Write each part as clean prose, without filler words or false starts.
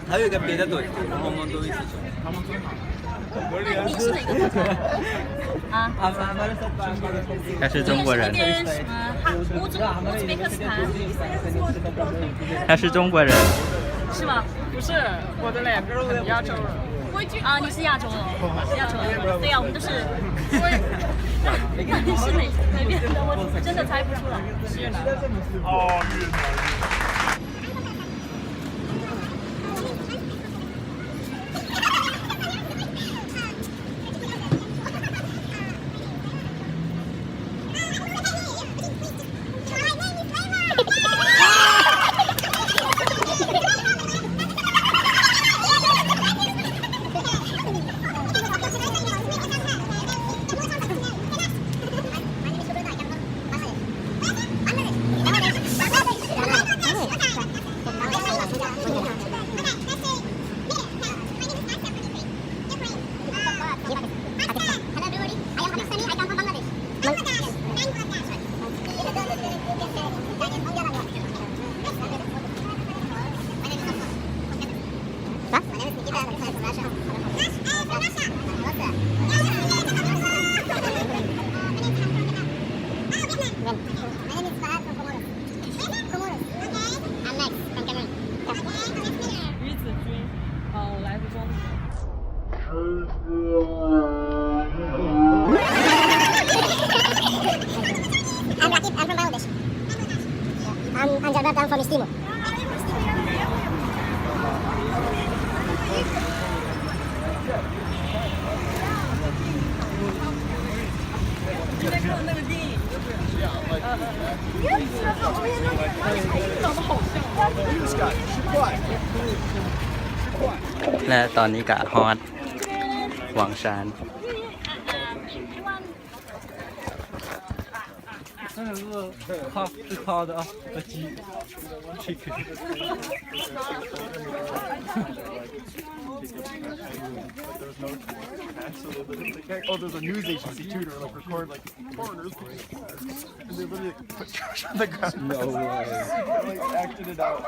还有一个别的队，我们都一起去。你是哪个国家？啊，他是中国人，这边乌兹别克斯坦，他是中国人，是吗？不是，我的脸很亚洲人。啊，你是亚洲人，亚洲人。对呀，我们都是。那你是哪边的？我真的猜不出来。越南。哦，越南。I'm from Timor.และตอนนี้กะฮอดหวังชาน 那是烤的啊，鸡 chicken。 Oh, there's a news agency too to like record like foreigners, and they literally put trash on the ground. No way. Like acted it out.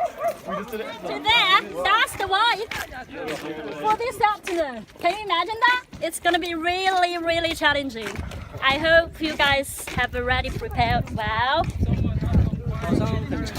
We just did it. There, that's the one for this afternoon. Can you imagine that? It's gonna be really, really challenging. I hope you guys have already prepared well. 好像很长。